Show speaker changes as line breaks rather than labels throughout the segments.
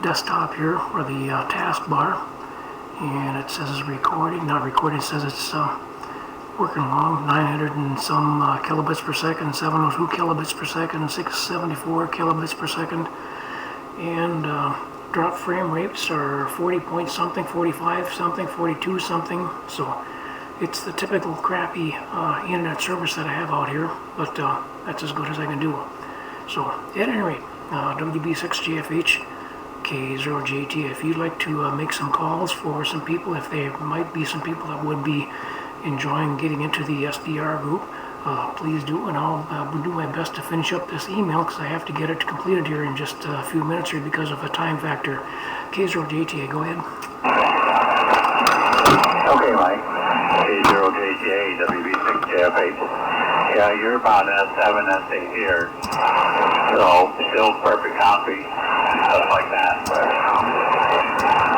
desktop here, or the taskbar, and it says it's recording, not recording, it says it's working along, 900 and some kilobits per second, 702 kilobits per second, 674 kilobits per second, and drop frame rates are 40 point something, 45 something, 42 something, so it's the typical crappy internet service that I have out here, but that's as good as I can do. So at any rate, WB6JFH, K0JTA. If you'd like to make some calls for some people, if there might be some people that would be enjoying getting into the SDR group, please do, and I'll do my best to finish up this email because I have to get it completed here in just a few minutes here because of a time factor. K0JTA, go ahead.
Okay, Mike. K0JTA, WB6JFH. Yeah, you're about S7, S8 here, so still perfect copy, stuff like that.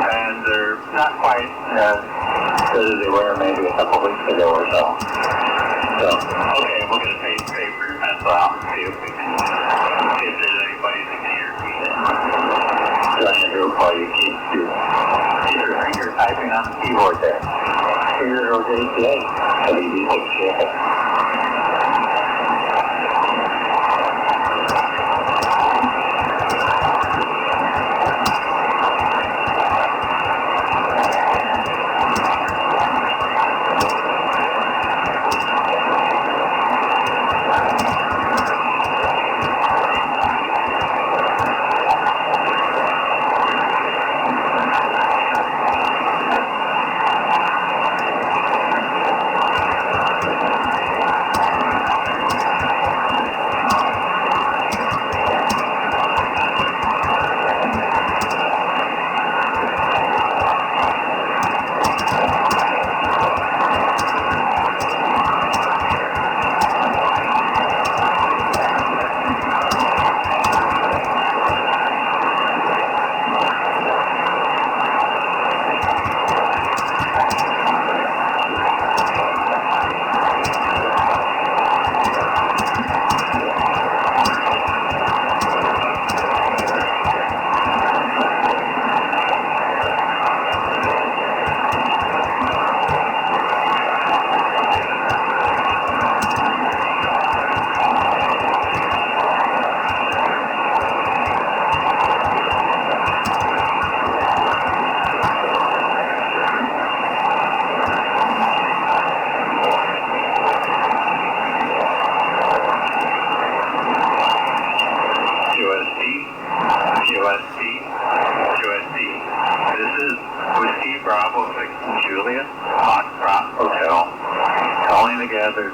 And they're not quite as good as they were maybe a couple weeks ago or so. So, okay, we're going to take paper and pencil out and see if there's anybody that can hear me. Join the group while you keep your finger typing on the keyboard there. K0JTA, WB6JFH.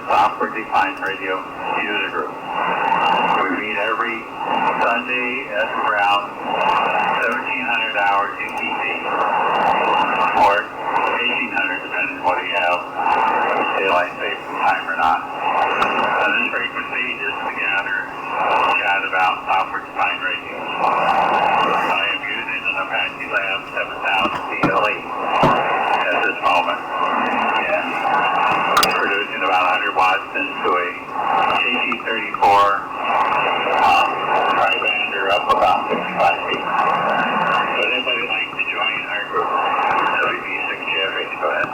Software-defined radio user group. We meet every Sunday at around 1700 hours UTC, or 1800 depending on whether you have daylight saving time or not. This frequency is to gather chat about software-defined radio. I am using an Apache Lab 7000 CLE at this moment. Producing about 100 watts into a KT34 tri-bander up about 55 feet. Would anybody like to join our group? WB6JFH, go ahead.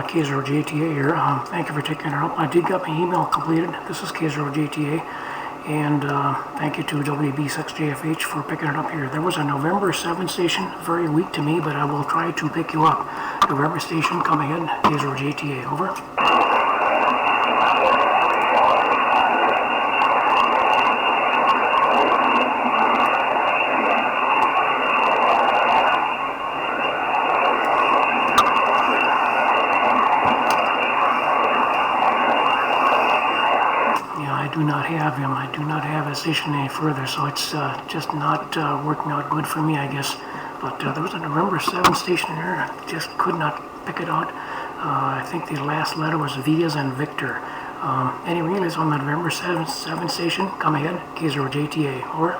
K0JTA here. Thank you for taking her up. I did get my email completed. This is K0JTA, and thank you to WB6JFH for picking it up here. There was a November 7 station, very weak to me, but I will try to pick you up. November station, come ahead. K0JTA, over. I do not have him. I do not have a station any further, so it's just not working out good for me, I guess. But there was a November 7 station here, and I just could not pick it out. I think the last letter was V as in Victor. Any relays on the November 7 station? Come ahead. K0JTA. Over.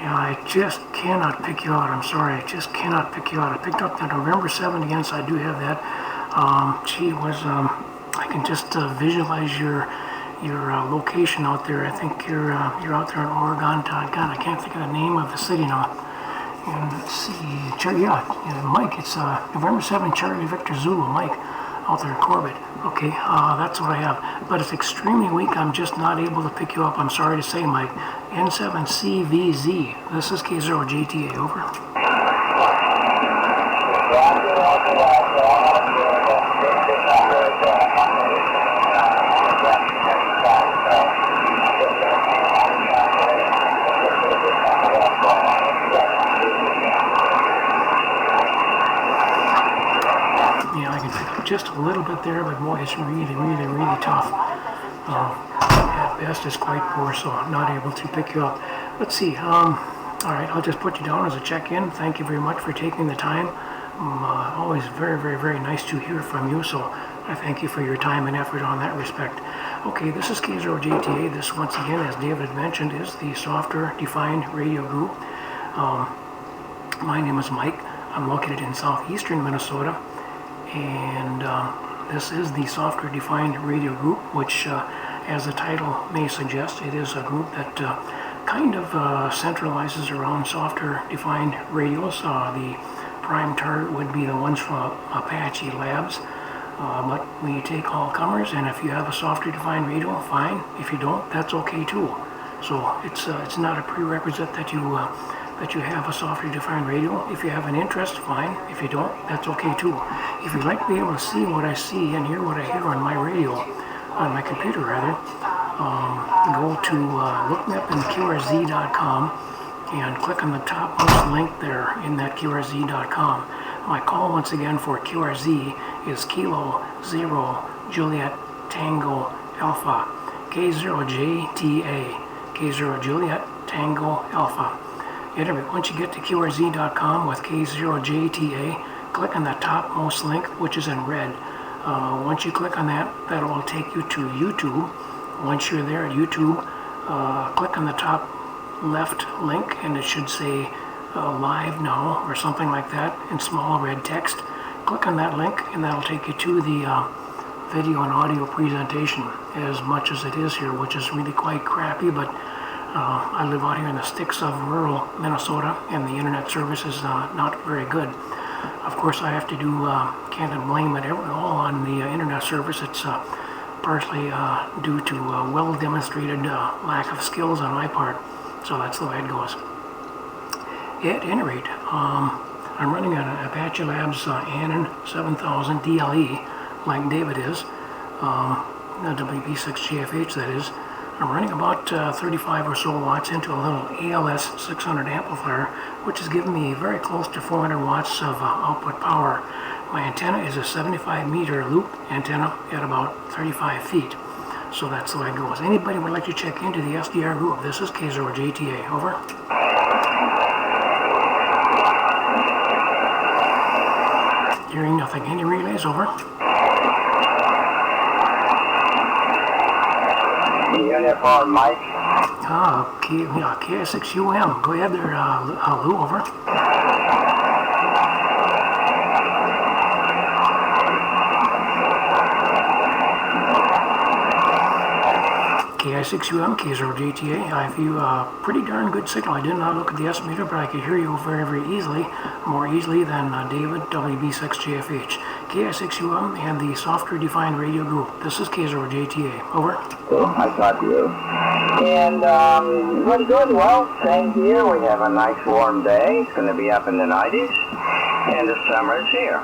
I just cannot pick you out. I'm sorry. I just cannot pick you out. I picked up the November 7 again, so I do have that. I can just visualize your location out there. I think you're out there in Oregon. God, I can't think of the name of the city now. And let's see, Mike. It's November 7, Charlie Victor Zulu, Mike, out there in Corbett. Okay, that's what I have. But it's extremely weak. I'm just not able to pick you up. I'm sorry to say, Mike. N7CVZ. This is K0JTA. Over. Yeah, I can pick up just a little bit there, but boy, it's really, really, really tough. At best, it's quite poor, so I'm not able to pick you up. Let's see. All right, I'll just put you down as a check-in. Thank you very much for taking the time. Always very, very, very nice to hear from you, so I thank you for your time and effort on that respect. Okay, this is K0JTA. This, once again, as David mentioned, is the Software Defined Radio Group. My name is Mike. I'm located in southeastern Minnesota, and this is the Software Defined Radio Group, which, as the title may suggest, it is a group that kind of centralizes around software-defined radios. The prime target would be the ones from Apache Labs, but we take all comers, and if you have a software-defined radio, fine. If you don't, that's okay too. So it's not a prerequisite that you have a software-defined radio. If you have an interest, fine. If you don't, that's okay too. If you'd like to be able to see what I see and hear what I hear on my radio, on my computer rather, go to look me up in QRZ.com and click on the topmost link there in that QRZ.com. My call once again for QRZ is Kilo 0 Juliet Tango Alpha, K0JTA, K0 Juliet Tango Alpha. Anyway, once you get to QRZ.com with K0JTA, click on the topmost link, which is in red. Once you click on that, that will take you to YouTube. Once you're there at YouTube, click on the top left link, and it should say live now or something like that in small red text. Click on that link, and that'll take you to the video and audio presentation, as much as it is here, which is really quite crappy, but I live out here in the sticks of rural Minnesota, and the internet service is not very good. Of course, I have to do, can't blame it all on the internet service. It's partially due to well-demonstrated lack of skills on my part, so that's the way it goes. At any rate, I'm running an Apache Labs Anon 7000 DLE, like David is, WB6GFH that is. I'm running about 35 or so watts into a little ALS 600 amplifier, which is giving me very close to 400 watts of output power. My antenna is a 75 meter loop antenna at about 35 feet. So that's the way it goes. Anybody would like to check into the SDR group? This is K0JTA. Over. Hearing nothing. Any relays? Over.
Uniform, Mike.
K6UM. Go ahead there, Lou. Over. K6UM, K0JTA. I have you pretty darn good signal. I did not look at the S-meter, but I could hear you very, very easily, more easily than David, WB6GFH. K6UM and the Software Defined Radio Group. This is K0JTA. Over.
Oh, I got you. And, pretty good. Well, same here. We have a nice warm day. It's going to be up in the 90s. And the summer is here.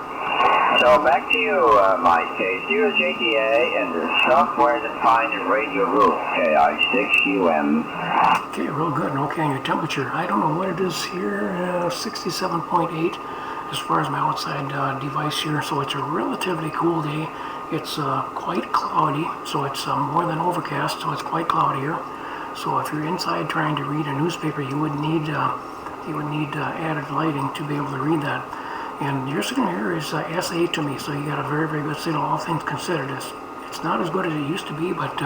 So back to you, Mike. K0JTA and the Software Defined Radio Group, KI6UM.
Okay, real good. And okay, on your temperature, I don't know what it is here, 67.8 as far as my outside device here. So it's a relatively cool day. It's quite cloudy, so it's more than overcast, so it's quite cloudy here. So if you're inside trying to read a newspaper, you would need added lighting to be able to read that. And your signal here is S8 to me, so you got a very, very good signal, all things considered. It's not as good as it used to be, but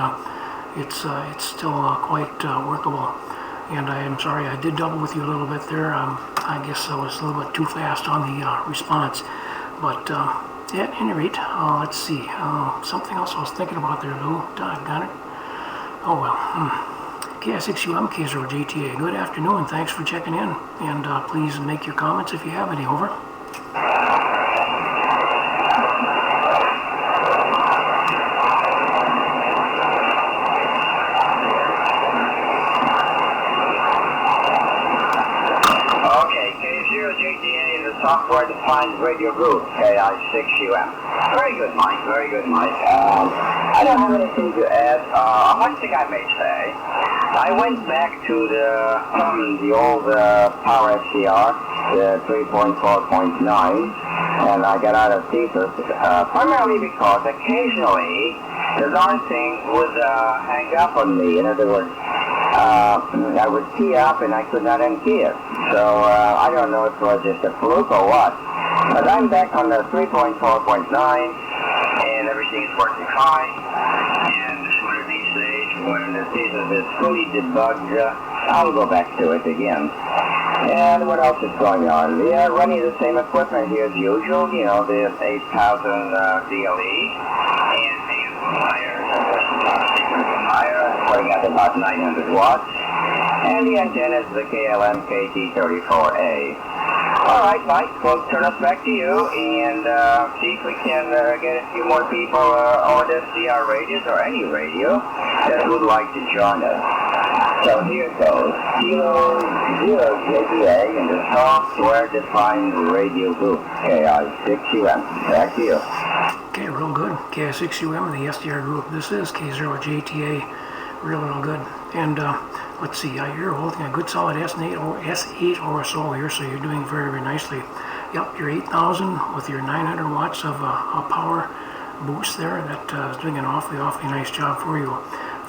it's still quite workable. And I am sorry, I did double with you a little bit there. I guess I was a little bit too fast on the response. But at any rate, let's see. Something else I was thinking about there, Lou. Doggone it. Oh well. K6UM, K0JTA. Good afternoon. Thanks for checking in. And please make your comments if you have any. Over.
K0JTA is a software-defined radio group, KI6UM. Very good, Mike. Very good, Mike. I don't have anything to add. One thing I may say, I went back to the old Power SDR, the 3.4.9, and I got out of thesis, primarily because occasionally the darn thing would hang up on me. In other words, I would key up and I could not unkey it. So I don't know if it was just a fluke or what. But I'm back on the 3.4.9 and everything is working fine. And one of these days, when the thesis is fully debugged, I'll go back to it again. And what else is going on? We are running the same equipment here as usual, you know, the 8000 DLE and the putting at about 900 watts. And the antenna is the KLM KT34A. All right, Mike, we'll turn us back to you and see if we can get a few more people on the CR radios or any radio that would like to join us. So here goes. K0JTA in the software-defined radio group, KI6UM. Back to you.
Okay, real good. KI6UM in the SDR group. This is K0JTA. Real good. And let's see, you're holding a good solid S8 or so here, so you're doing very, very nicely. Yep, your 8000 with your 900 watts of power boost there. That is doing an awfully nice job for you.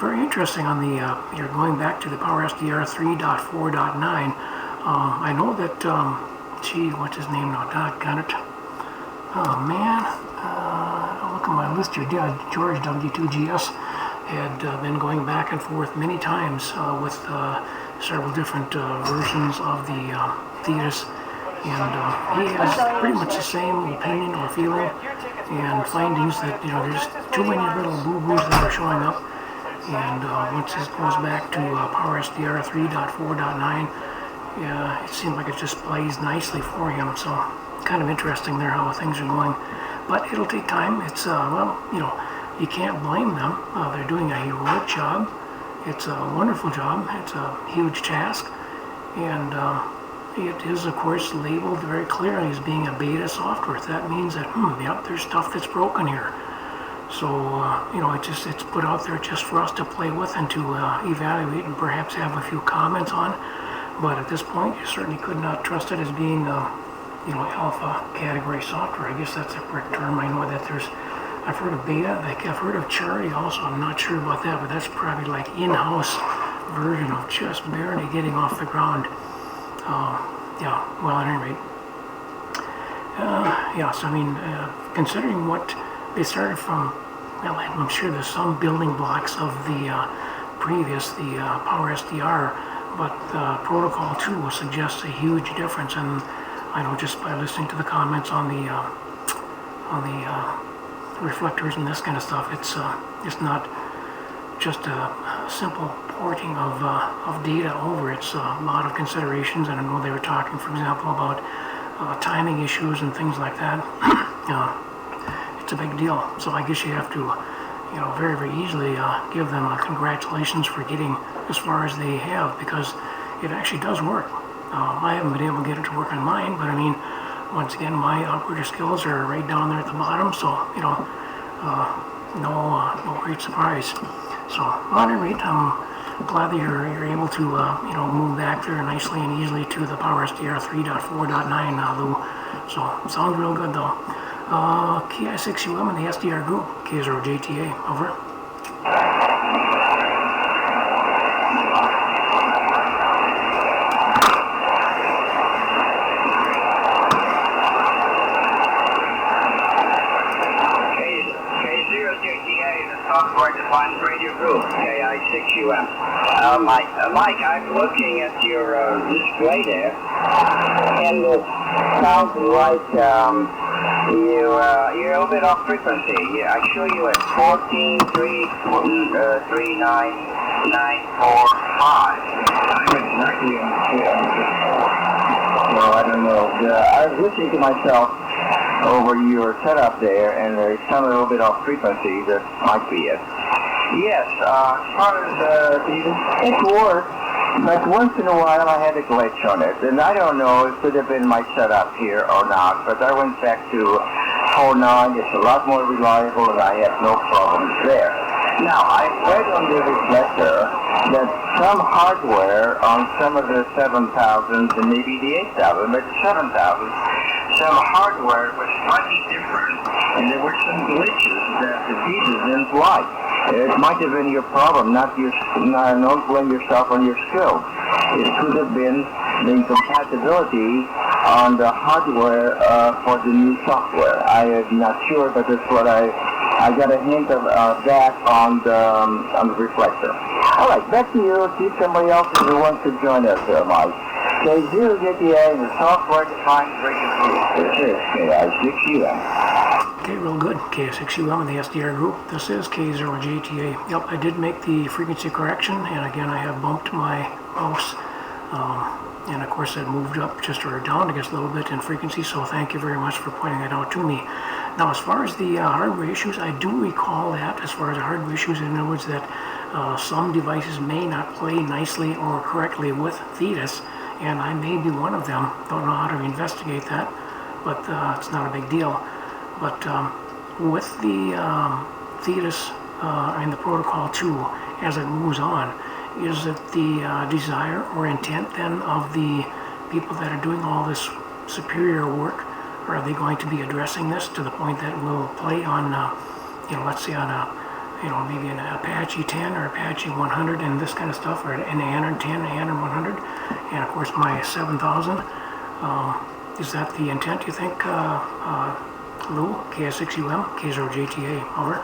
Very interesting on the, you're going back to the Power SDR 3.4.9. I know that, gee, what's his name now? Doggone it. Oh man, I'll look at my list here. Yeah, George W2GS had been going back and forth many times with several different versions of the Thetis, and he has pretty much the same opinion or feeling and findings that, you know, there's too many little boo-boos that are showing up, and once it goes back to Power SDR 3.4.9, it seems like it just plays nicely for him. So kind of interesting there how things are going, but it'll take time. It's well, you know, you can't blame them. They're doing a heroic job. It's a wonderful job. It's a huge task. And it is, of course, labeled very clearly as being a beta software. That means that, yep, there's stuff that's broken here. So, you know, it's put out there just for us to play with and to evaluate and perhaps have a few comments on. But at this point, you certainly could not trust it as being, you know, alpha category software. I guess that's the correct term. I know that I've heard of beta, like I've heard of charity also. I'm not sure about that, but that's probably like in-house version of just barely getting off the ground. Yeah, well, at any rate. Yeah, so I mean, considering what they started from, well, I'm sure there's some building blocks of the previous, the Power SDR, but Protocol 2 suggests a huge difference, and I know just by listening to the comments on the reflectors and this kind of stuff, it's not just a simple porting of data over. It's a lot of considerations, and I know they were talking, for example, about timing issues and things like that. It's a big deal. So I guess you have to, you know, very, very easily give them congratulations for getting as far as they have, because it actually does work. I haven't been able to get it to work on mine, but I mean, once again, my operator skills are right down there at the bottom, so, you know, no great surprise. So, at any rate, I'm glad that you're able to, you know, move back there nicely and easily to the Power SDR 3.4.9, Lou. So, sounds real good, though. KI6UM in the SDR group, K0JTA, over.
Mike, I'm looking at your display there, and it sounds like you're a little bit off frequency. I show you at 14.339.945. I'm exactly on 4. Well, I don't know. I was listening to myself over your setup there, and it sounded a little bit off frequency. That might be it. Yes, as far as it works, but once in a while I had a glitch on it, and I don't know if it could have been my setup here or not, but I went back to 4.9, it's a lot more reliable, and I have no problems there. Now, I read on the reflector that some hardware on some of the 7000s and maybe the 8000, but the 7000s, some hardware was slightly different, and there were some glitches that the pieces didn't like. It might have been your problem, don't blame yourself on your skills. It could have been the incompatibility on the hardware for the new software. I am not sure, but that's what I got a hint of that on the reflector. All right, back to you. See if somebody else is the one to join us, Mike. K0JTA and the software-defined radio group. This is K6UM.
Okay, real good. K6UM and the SDR group. This is K0JTA. Yep, I did make the frequency correction, and again, I have bumped my mouse, and of course, it moved up just or down, I guess, a little bit in frequency, so thank you very much for pointing that out to me. Now, as far as the hardware issues, I do recall that, as far as the hardware issues, in other words, that some devices may not play nicely or correctly with Thetis, and I may be one of them. Don't know how to investigate that, but it's not a big deal. But with the Thetis and the Protocol 2, as it moves on, is it the desire or intent then of the people that are doing all this superior work? Or are they going to be addressing this to the point that will play on, let's say on maybe an Apache 10 or Apache 100 and this kind of stuff, or an ANR 10, ANR 100, and of course my 7000. Is that the intent, you think, Lou, KS6UM, K0JTA, over?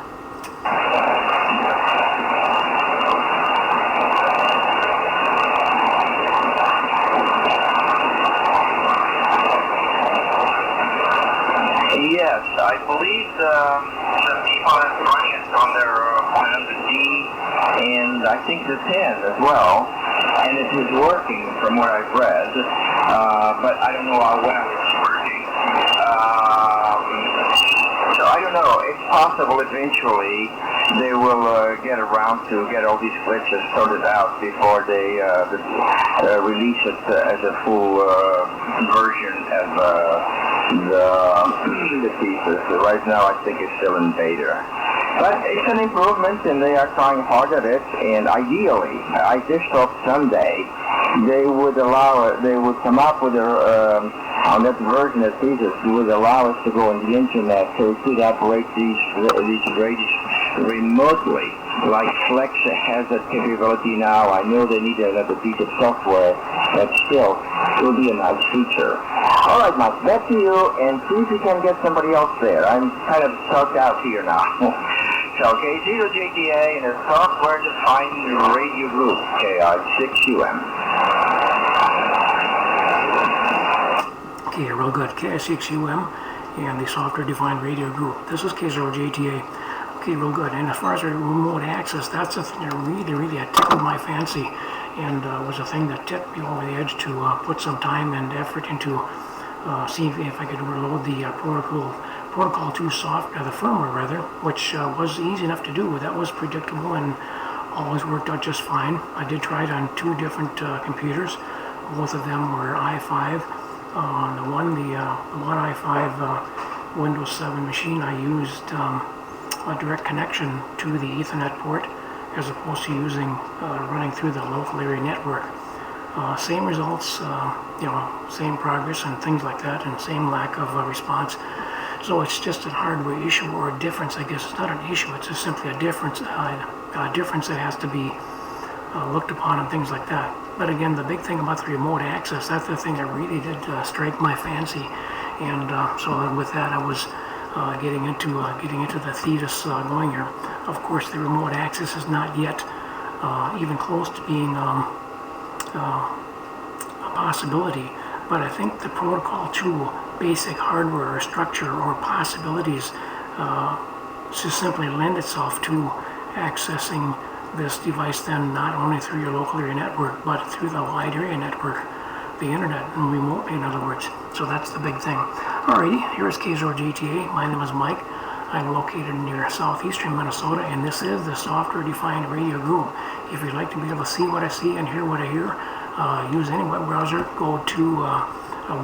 Yes, I believe some people are running it on their plan, the D, and I think the 10 as well, and it is working from what I've read, but I don't know how well it's working. So I don't know, it's possible eventually they will get around to get all these glitches sorted out before they release it as a full version of the pieces. Right now I think it's still in beta. But it's an improvement, and they are trying hard at it, and ideally, I just hope someday they would come up with on that version of pieces, would allow us to go on the internet so we could operate these radios remotely, like Flex has that capability now. I know they need another piece of software, but still, it will be a nice feature. All right, Mike, back to you, and see if you can get somebody else there. I'm kind of stuck out here now. So, K0JTA and a software-defined radio group, K6UM.
Okay, real good. K6UM and the software-defined radio group. This is K0JTA. Okay, real good. And as far as the remote access, that's the thing that really tickled my fancy, and was a thing that tipped me over the edge to put some time and effort into seeing if I could reload the Protocol 2 software, the firmware rather, which was easy enough to do. That was predictable and always worked out just fine. I did try it on two different computers. Both of them were i5. The one i5 Windows 7 machine, I used a direct connection to the Ethernet port as opposed to using running through the local area network. Same results, same progress and things like that, and same lack of response. So it's just a hardware issue or a difference, I guess. It's not an issue, it's just simply a difference that has to be looked upon and things like that. But again, the big thing about the remote access, that's the thing that really did strike my fancy. And so with that, I was getting into the Thetis going here. Of course, the remote access is not yet even close to being a possibility. But I think the protocol 2 basic hardware or structure or possibilities just simply lend itself to accessing this device then not only through your local area network but through the wide area network, the internet, and remotely, in other words. So that's the big thing. Alrighty, here's K0JTA. My name is Mike. I'm located near southeastern Minnesota, and this is the Software Defined Radio Group. If you'd like to be able to see what I see and hear what I hear, use any web browser. Go to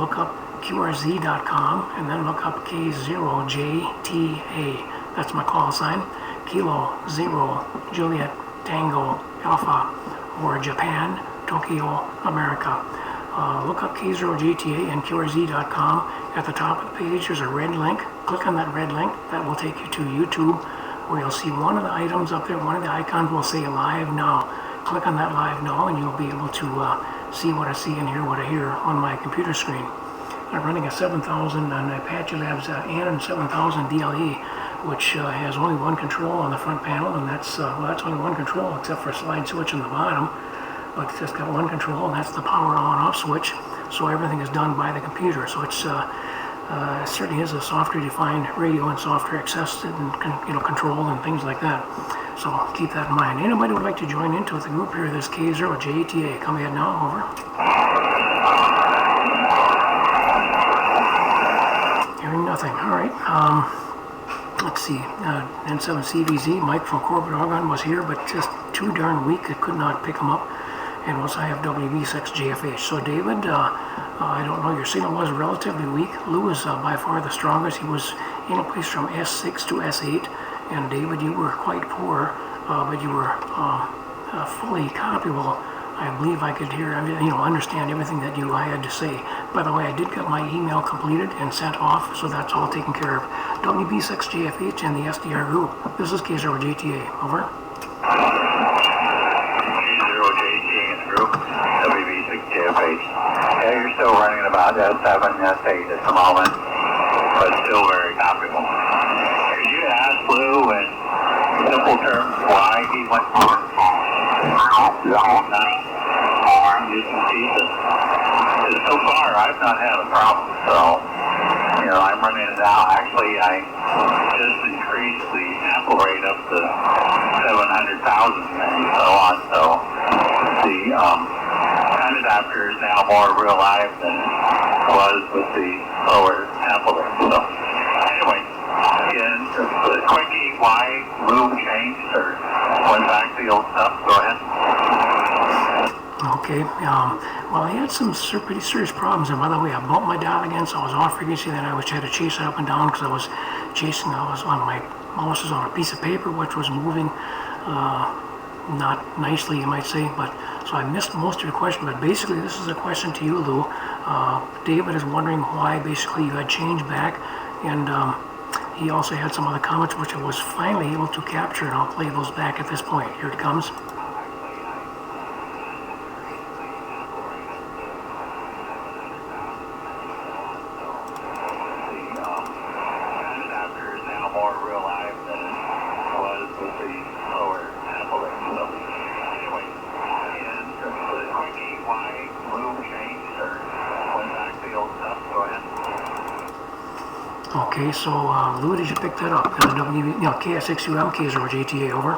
look up QRZ.com and then look up K0JTA. That's my call sign. Kilo Zero Juliet Tango Alpha, or Japan, Tokyo, America. Look up K0JTA and QRZ.com. At the top of the page, there's a red link. Click on that red link. That will take you to YouTube, where you'll see one of the items up there. One of the icons will say Live Now. Click on that Live Now, and you'll be able to see what I see and hear what I hear on my computer screen. I'm running a 7000 on Apache Labs and 7000 DLE, which has only one control on the front panel, and that's only one control except for a slide switch on the bottom. But it's just got one control, and that's the power on-off switch. So everything is done by the computer. So it's it certainly is a software-defined radio and software-accessed and controlled and things like that. So keep that in mind. Anybody would like to join into the group here? There's K0JTA. Come ahead now. Over. Hearing nothing. All right. Let's see. N7CVZ, Mike from Corporate Oregon was here, but just too darn weak. I could not pick him up. And also I have WB6JFH. So David, I don't know, your signal was relatively weak. Lou is by far the strongest. He was in a place from S6 to S8. And David, you were quite poor, but you were fully copyable. I believe I could hear, understand everything that I had to say. By the way, I did get my email completed and sent off, so that's all taken care of. WB6JFH and the SDR group. This is K0JTA. Over.
Yeah, you're still running about S7, S8 at the moment, but still very copyable. Could you ask Lou in simple terms why he went for using pieces? Because so far I've not had a problem, so I'm running it out. Actually, I just increased the sample rate up to 700,000 and so on, so the adapter is now more real live than it was with the lower sample rate. So anyway, again, the quickie, why Lou changed or went back to the old stuff, go ahead.
Okay, well, I had some pretty serious problems, and by the way, I bumped my dial again, so I was off frequency, then I had to chase it up and down because I was on my mouse was on a piece of paper which was moving not nicely, you might say, but so I missed most of your question, but basically this is a question to you, Lou. David is wondering why basically you had changed back, and he also had some other comments which I was finally able to capture, and I'll play those back at this point. Here it comes. Okay, so Lou, did you pick that up? KS6UM, K0JTA, over.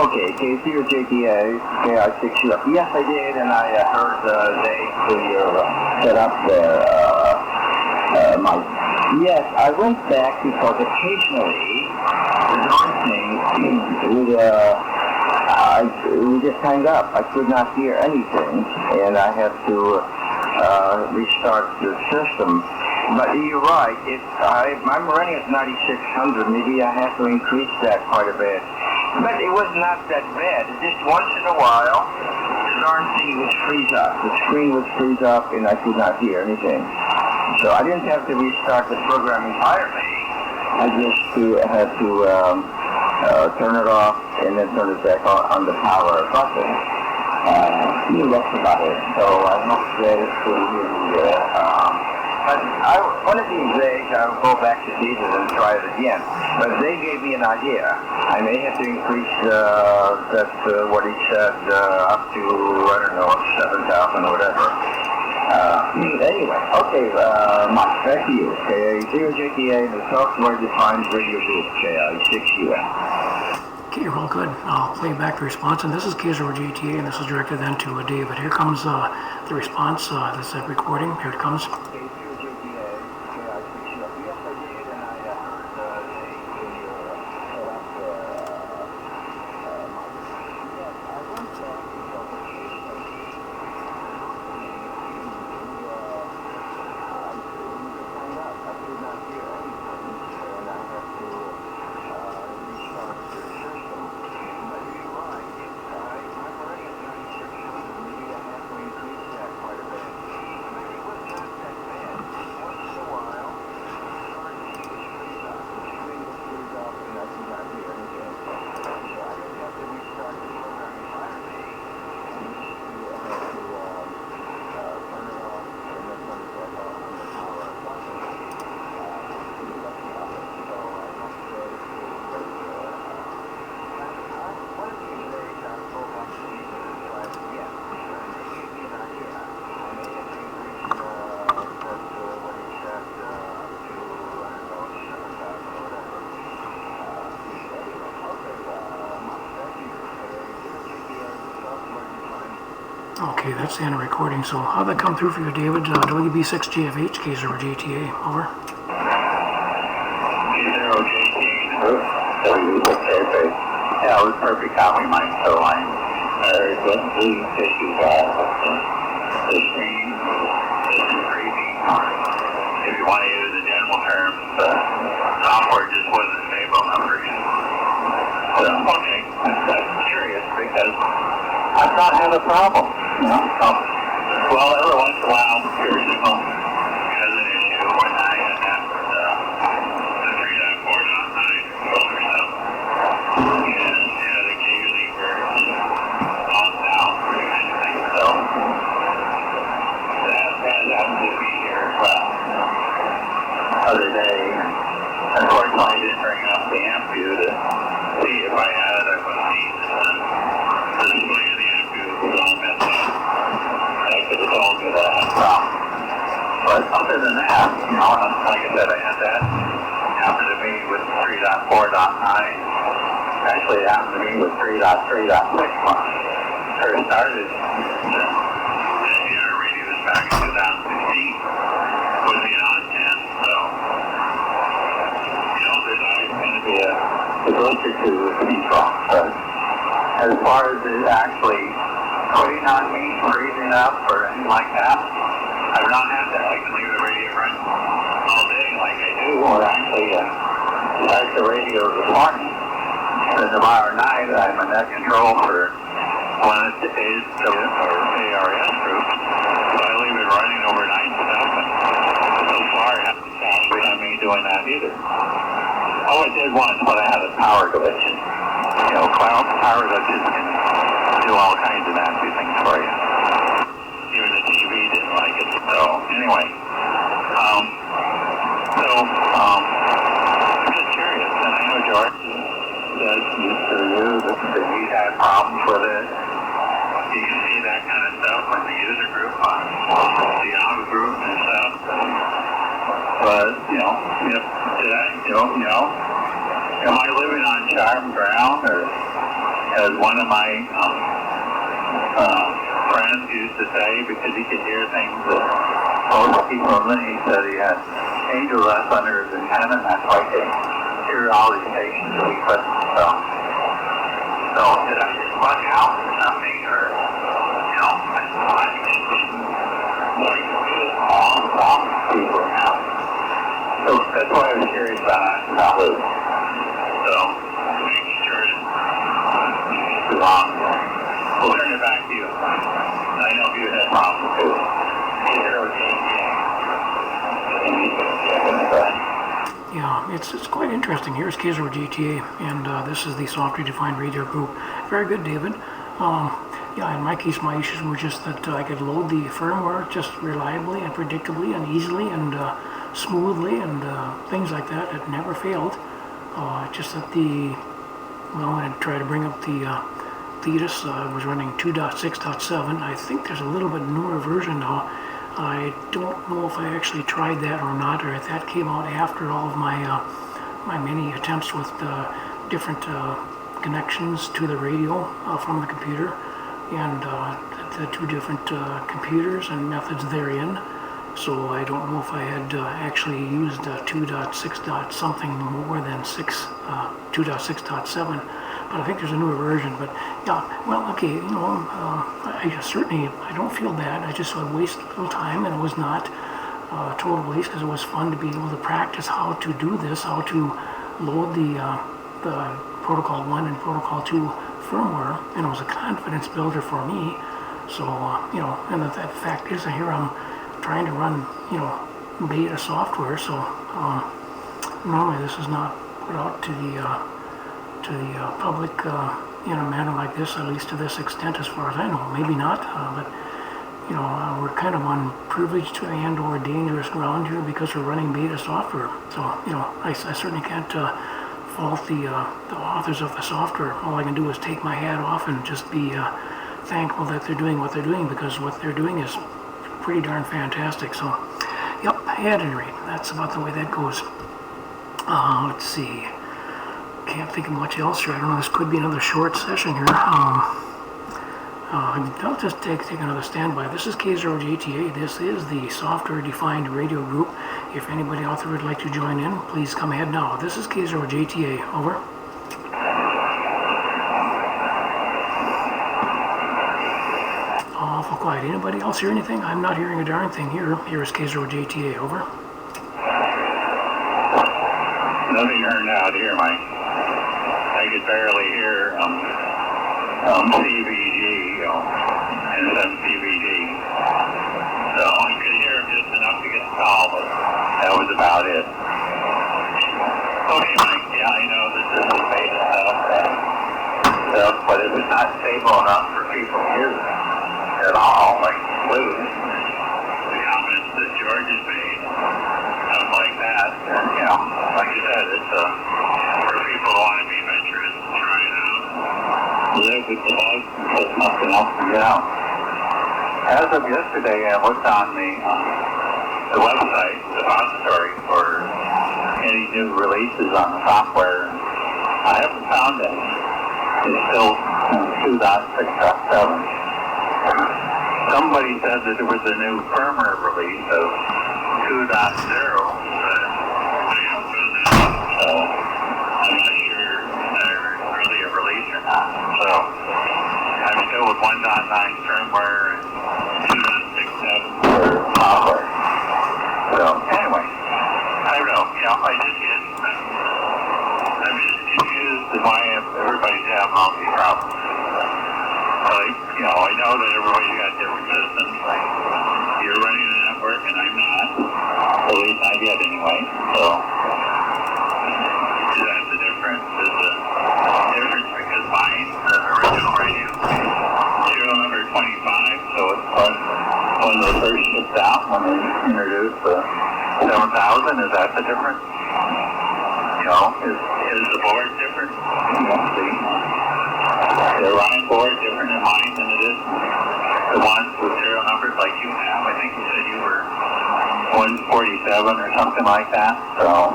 Okay, K0JTA, KI6UM. Yes, I did, and I heard your setup there, Mike. Yes, I went back because occasionally we just hang up. I could not hear anything, and I had to restart the system. But you're right. I'm running at 9600. Maybe I have to increase that quite a bit. But it was not that bad. Just once in a while, the darn thing would freeze up. The screen would freeze up, and I could not hear anything. So I didn't have to restart the program entirely. I just had to turn it off and then turn it back on the power button. That's about it. So I'm not ready to really, but one of these days I'll go back to Jesus and try it again. But they gave me an idea. I may have to increase what he said up to, I don't know, 7,000 or whatever. Anyway, okay, Mike, back to you. K0JTA, the software-defined radio group, KI6UN.
Okay, real good. I'll play back the response, and this is K0JTA, and this is directed then to David. Here comes the response, this recording. Here it comes. Okay, that's the end of recording. So how'd that come through for you, David? WB6GFH, K0JTA, over.
K0JTA, WB6GFH. Yeah, it was perfect copy, Mike, so I'm very good. The issues the screen isn't crazy. If you want to use the general terms, the software just wasn't stable numbers. So, okay, that's curious because I've not had a problem. No. Well, every once in a while, your signal has an issue when I have the 3.4.9 controller stuff. And occasionally we're on out or kind of thing. So that happens to be here as well. Other day, unfortunately, I didn't bring up the amp view to see if I had it. I would see the display of the amp view was all messed up. I could have told you that I had a problem. But other than that, like I said, I had that happen to me with 3.4.9. Actually, it happened to me with 3.3.6 when I first started. The radios back in 2016 was beyond 10. So, there's always going to be a glitch or two with control. But as far as it actually quitting on me, freezing up, or anything like that, I've not had that. I can leave the radio running all day like I do, or actually start the radio this morning. And tomorrow night, I'm in that control for one of the ARS groups, so I leave it running overnight and stuff, and so far I haven't found me doing that either. Oh, I did once, but I had a power glitch. Power glitches can do all kinds of nasty things for you. Even the TV didn't like it. So, anyway. I'm just curious, and I know George said to you that he had problems with it. You can see that kind of stuff in the user group, the Yahoo group and stuff. But, am I living on charmed ground, or as one of my friends used to say, because he could hear things that most people in he said he had angel dust under his antenna, and that's why he could hear all these stations that we couldn't. So did I just bug out or something, or, I think all the problems people have. So that's why I was curious about Luke. So, making sure it's too long. We'll turn it back to you. I know you had problems too.
Yeah, it's quite interesting. Here's K0JTA, and this is the software-defined radio group. Very good, David. yeah, in my case, my issues were just that I could load the firmware just reliably and predictably and easily and smoothly and things like that. It never failed. Just that when I tried to bring up the Thetis, was running 2.6.7. I think there's a little bit newer version now. I don't know if I actually tried that or not, or if that came out after all of my my many attempts with different connections to the radio from the computer, and the two different computers and methods therein. So I don't know if I had actually used 2.6. something more than 2.6.7, but I think there's a newer version. But yeah, well, okay, I don't feel bad. I just wasted a little time, and it was not a total waste because it was fun to be able to practice how to do this, how to load the Protocol 1 and Protocol 2 firmware, and it was a confidence builder for me. So, and the fact is that here I'm trying to run, beta software, so normally this is not put out to the public in a manner like this, at least to this extent as far as I know. Maybe not, but we're kind of on privileged and or dangerous ground here because we're running beta software. So, I certainly can't fault the authors of the software. All I can do is take my hat off and just be thankful that they're doing what they're doing, because what they're doing is pretty darn fantastic. So, yep, at any rate, that's about the way that goes. Let's see. Can't think of much else here. I don't know, this could be another short session here. I'll just take another standby. This is K0JTA. This is the software-defined radio group. If anybody out there would like to join in, please come ahead now. This is K0JTA. Over. Awful quiet. Anybody else hear anything? I'm not hearing a darn thing here. Here is K0JTA. Over.
Nothing heard now, dear Mike. I could barely hear CVG and some CVG. So I could hear just enough to get the call, but that was about it. Okay, Mike. Yeah, I know this is the beta stuff, but it was not stable enough for people to use at all, like Lou. The comments that George has made, stuff like that. And, like you said, it's for people who want to be adventurous, try it out. Live with the bugs until nothing else to get out. As of yesterday, I looked on the website, depository, for any new releases on the software. I haven't found any. It's still 2.6.7. Somebody said that there was a new firmware release of 2.0, but I haven't found that out, so I'm not sure if there's really a release or not. So I'm still with 1.9 firmware and 2.6.7 for software. So anyway, I don't know. I'm just confused as why everybody's having all these problems. I know that everybody's got different systems. Like, you're running a network and I'm not. At least not yet anyway. So, is that the difference? Is the difference because mine, the original radio, serial number 25, so it's one of the first shipped out when they introduced the 7000. Is that the difference? Is the board different? See? The running board different in mine than it is the ones with serial numbers like you have. I think you said you were 147 or something like that. So,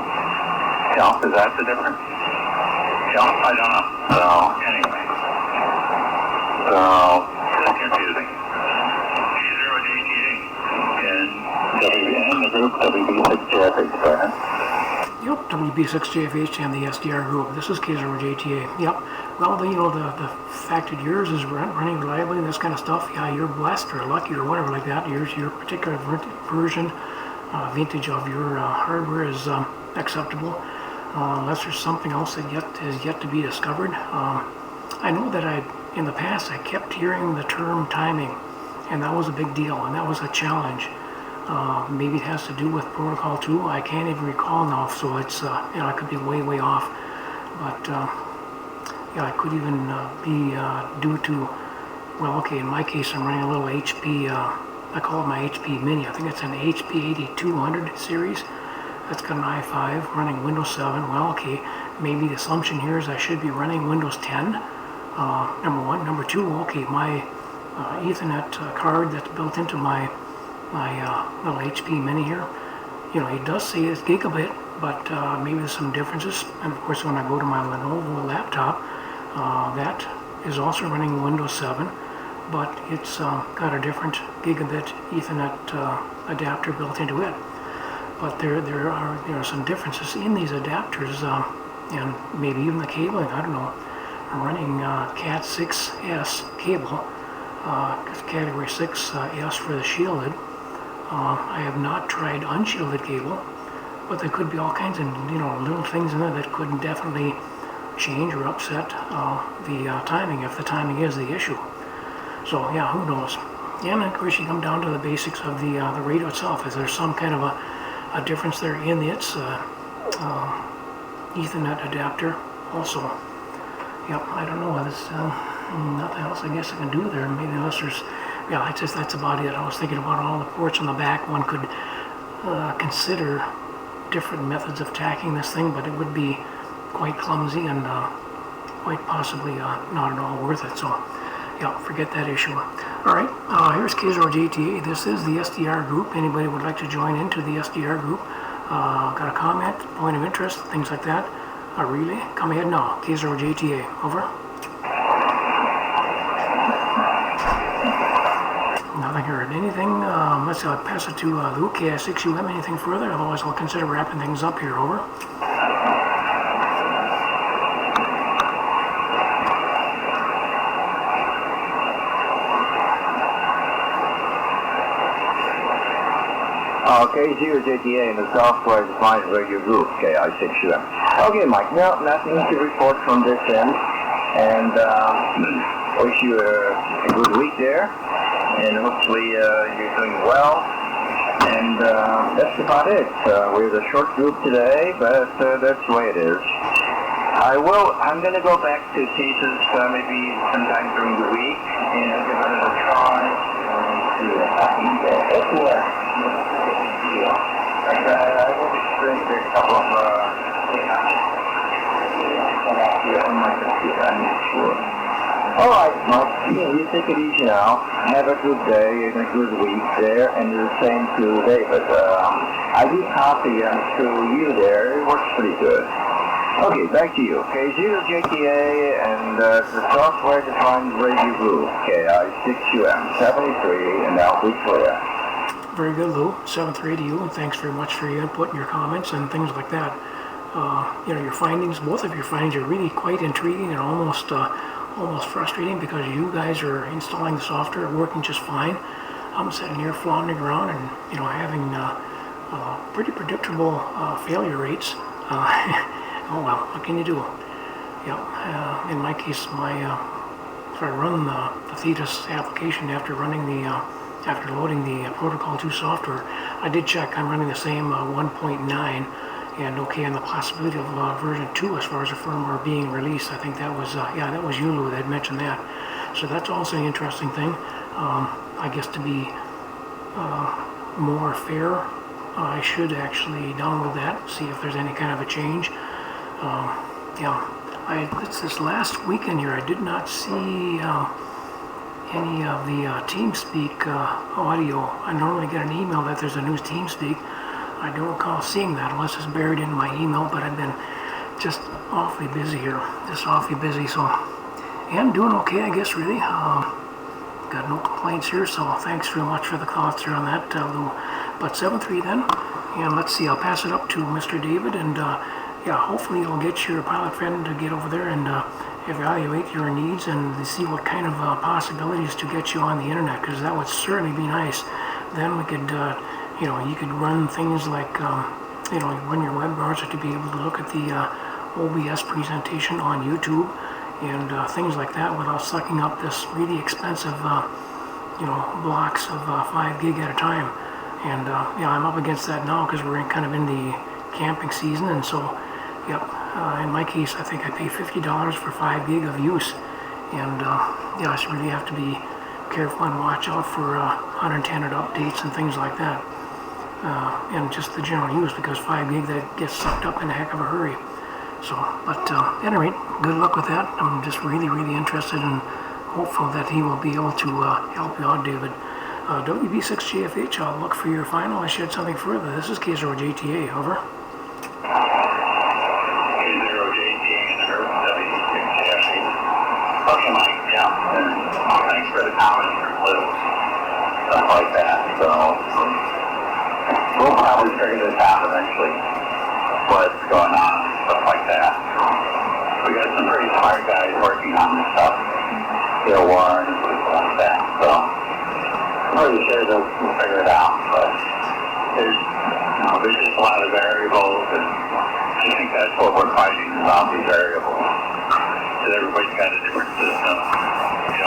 is that the difference? I don't know. So, anyway. So, it's confusing. K0JTA and the group WB6JFH,
Yep, WB6JFH and the SDR group. This is K0JTA. Yep. Well, the fact that yours is running reliably and this kind of stuff, yeah, you're blessed or lucky or whatever like that. Your particular version, vintage of your hardware is acceptable, unless there's something else that is yet to be discovered. I know that in the past, I kept hearing the term timing, and that was a big deal, and that was a challenge. Maybe it has to do with Protocol 2. I can't even recall now, so it's, I could be way off. But, it could even be due to well, okay, in my case, I'm running a little HP, I call it my HP Mini. I think it's an HP 8200 series. That's got an i5 running Windows 7. Well, okay, maybe the assumption here is I should be running Windows 10. Number one. Number two, okay, my Ethernet card that's built into my little HP Mini here, you know, it does say it's gigabit, but maybe there's some differences. And of course, when I go to my Lenovo laptop, that is also running Windows 7, but it's got a different gigabit Ethernet adapter built into it. But there are some differences in these adapters, and maybe even the cabling. I don't know. I'm running Cat 6S cable, category 6S for the shielded. I have not tried unshielded cable, but there could be all kinds of little things in there that could definitely change or upset the timing, if the timing is the issue. So yeah, who knows? And of course, you come down to the basics of the radio itself. Is there some kind of a difference there in its Ethernet adapter also? Yep, I don't know. There's nothing else I guess I can do there. Maybe unless there's, yeah, that's about it. I was thinking about all the ports on the back. One could consider different methods of tacking this thing, but it would be quite clumsy and quite possibly not at all worth it. So, yeah, forget that issue. All right, here's K0JTA. This is the SDR group. Anybody would like to join into the SDR group? Got a comment, point of interest, things like that? Relay? Come ahead now. K0JTA. Over. Nothing heard. Anything? Let's pass it to Luke, K6UM. Anything further? Otherwise, we'll consider wrapping things up here. Over.
K0JTA in the software defined radio group, KI6UM. Okay, Mike, no, nothing to report from this end, and wish you a good week there, and hopefully you're doing well, and that's about it. We're the short group today, but that's the way it is. I'm going to go back to cases maybe sometime during the week, and give it a try, and see what I will be doing a couple of on my computer, I'm not sure. Alright, Mike, you take it easy now. Have a good day and a good week there, and the same to David. I do copy through you there. It works pretty good. Okay, back to you. K0JTA and the software defined radio group, KI6UM 73, and I'll be clear.
Very good, Lou. 7-3 to you, and thanks very much for your input and your comments and things like that. Your findings, both of your findings are really quite intriguing and almost frustrating, because you guys are installing the software, working just fine. I'm sitting here floundering around and having pretty predictable failure rates. Oh well, what can you do? Yeah. In my case, if I run the Thetis application after loading the Protocol 2 software, I did check. I'm running the same 1.9, and okay, and the possibility of version 2 as far as the firmware being released. I think that was that was Yulu that had mentioned that. So that's also an interesting thing. I guess to be more fair, I should actually download that, see if there's any kind of a change. It's this last weekend here. I did not see any of the TeamSpeak audio. I normally get an email that there's a new TeamSpeak. I don't recall seeing that unless it's buried in my email, but I've been just awfully busy here. So, and doing okay, I guess, really. Got no complaints here, so thanks very much for the thoughts here on that, Lou. But 7-3 then, and let's see, I'll pass it up to Mr. David, and hopefully you'll get your pilot friend to get over there and evaluate your needs and see what kind of possibilities to get you on the internet, because that would certainly be nice. Then we could, you could run things like, run your web browser to be able to look at the OBS presentation on YouTube and things like that without sucking up this really expensive, blocks of 5 gig at a time. And I'm up against that now because we're kind of in the camping season, and so, in my case, I think I pay $50 for 5 gig of use, And yeah, I really have to be careful and watch out for unintended updates and things like that. And just the general use, because 5 gig, that gets sucked up in a heck of a hurry. So, but at any rate, good luck with that. I'm just really, really interested and hopeful that he will be able to help you out, David. WB6GFH, I'll look for your final. I shared something further. This is K0JTA, over.
K0JTA and her WB6GFH. Okay, Mike, yeah. Thanks for the comments from Liz. Stuff like that. So, we'll probably figure this out eventually. What's going on, stuff like that. We got some pretty smart guys working on this stuff. Warren and stuff like that. So, I'm pretty sure they'll figure it out, but there's just a lot of variables, and I think that's what we're fighting, is all these variables. Because everybody's got a different system.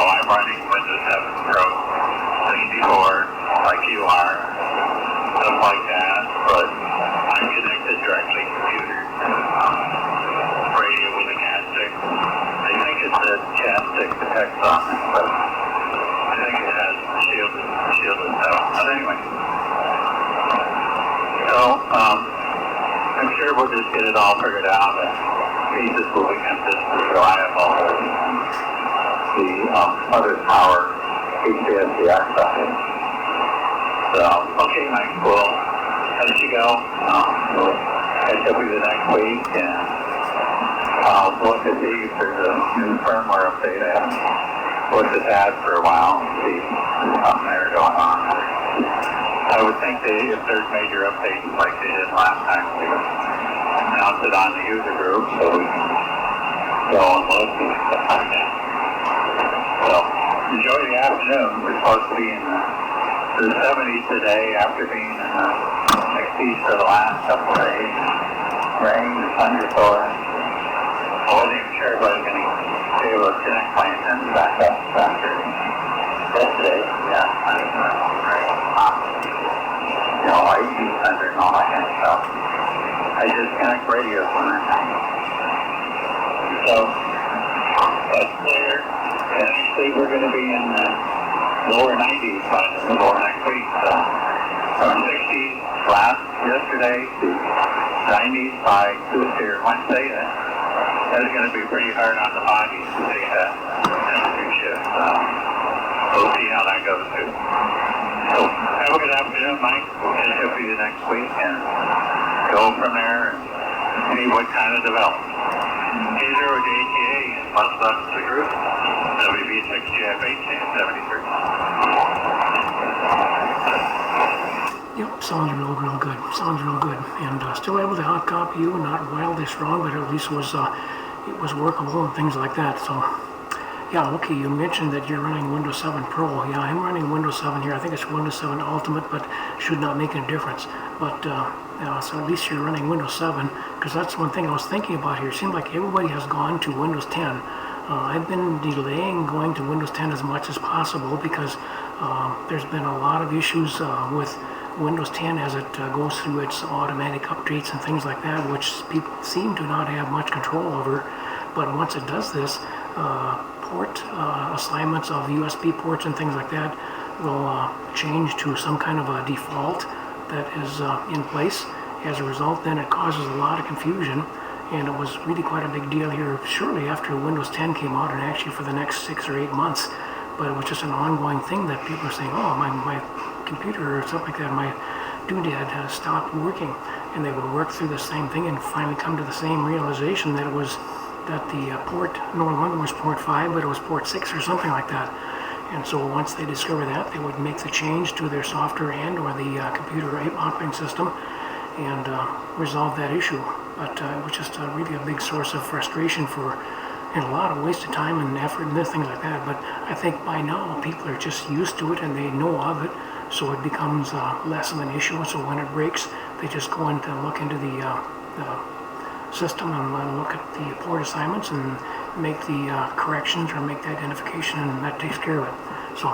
I'm running Windows 7 Pro 64 like you are, stuff like that, but I'm connected directly to computers, radio with a cat stick. I think it's a cat stick that text on it, but I think it has shielded out. But anyway, so I'm sure we'll just get it all figured out and pieces will become just as reliable as the other power HDSDR stuff is. So, okay, Mike, we'll let you go. We'll catch up with you next week, and I'll look to see if there's a new firmware update. I haven't looked at that for a while and see something there going on. I would think that if there's major updates like they did last time, they would announce it on the user group so we can go and look and stuff like that. So, enjoy the afternoon. We're supposed to be in the 70s today after being in the 60s for the last couple of days. Rain and thunderstorms. I wasn't even sure if I was going to be able to connect my antennas back up after yesterday. Yeah, I mean, very hot. Lightning, thunder, and all that kind of stuff. I just connect radios when I'm home. So, that's clear. And actually, we're going to be in the lower 90s by the middle of next week. So, from 60s last yesterday to 90s by Tuesday or Wednesday. That's going to be pretty hard on the bodies to take that temperature shift. We'll see how that goes too. So, have a good afternoon, Mike. We'll catch up with you next week and go from there and see what kind of develops. K0JTA is plus to the group. WB6GFH and 73.
Yep, sounds real good. Sounds real good. And still able to hot copy you, not wildly strong, but at least it was workable and things like that. So, yeah, okay, you mentioned that you're running Windows 7 Pro. Yeah, I'm running Windows 7 here. I think it's Windows 7 Ultimate, but should not make any difference. But, so at least you're running Windows 7, because that's one thing I was thinking about here. It seems like everybody has gone to Windows 10. I've been delaying going to Windows 10 as much as possible because there's been a lot of issues with Windows 10 as it goes through its automatic updates and things like that, which people seem to not have much control over. But once it does this, port assignments of USB ports and things like that will change to some kind of a default that is in place. As a result, then it causes a lot of confusion, and it was really quite a big deal here shortly after Windows 10 came out, and actually for the next 6 or 8 months. But it was just an ongoing thing that people are saying, oh, my computer or something like that, my doodad has stopped working, and they would work through the same thing and finally come to the same realization that it was that the port no longer was port 5, but it was port 6 or something like that. And so once they discover that, they would make the change to their software and or the computer operating system and resolve that issue. But it was just really a big source of frustration for and a lot of wasted time and effort and things like that. But I think by now people are just used to it and they know of it, so it becomes less of an issue. So when it breaks, they just go in to look into the system and look at the port assignments and make the corrections or make the identification, and that takes care of it. So,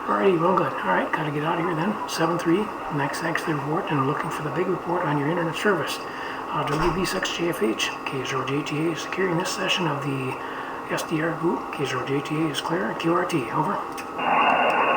alrighty, well good. Alright, gotta get out of here then. 7.3, next thanks for the report, and looking for the big report on your internet service. WB6GFH, K0JTA, securing this session of the SDR group, K0JTA is clear. QRT, over.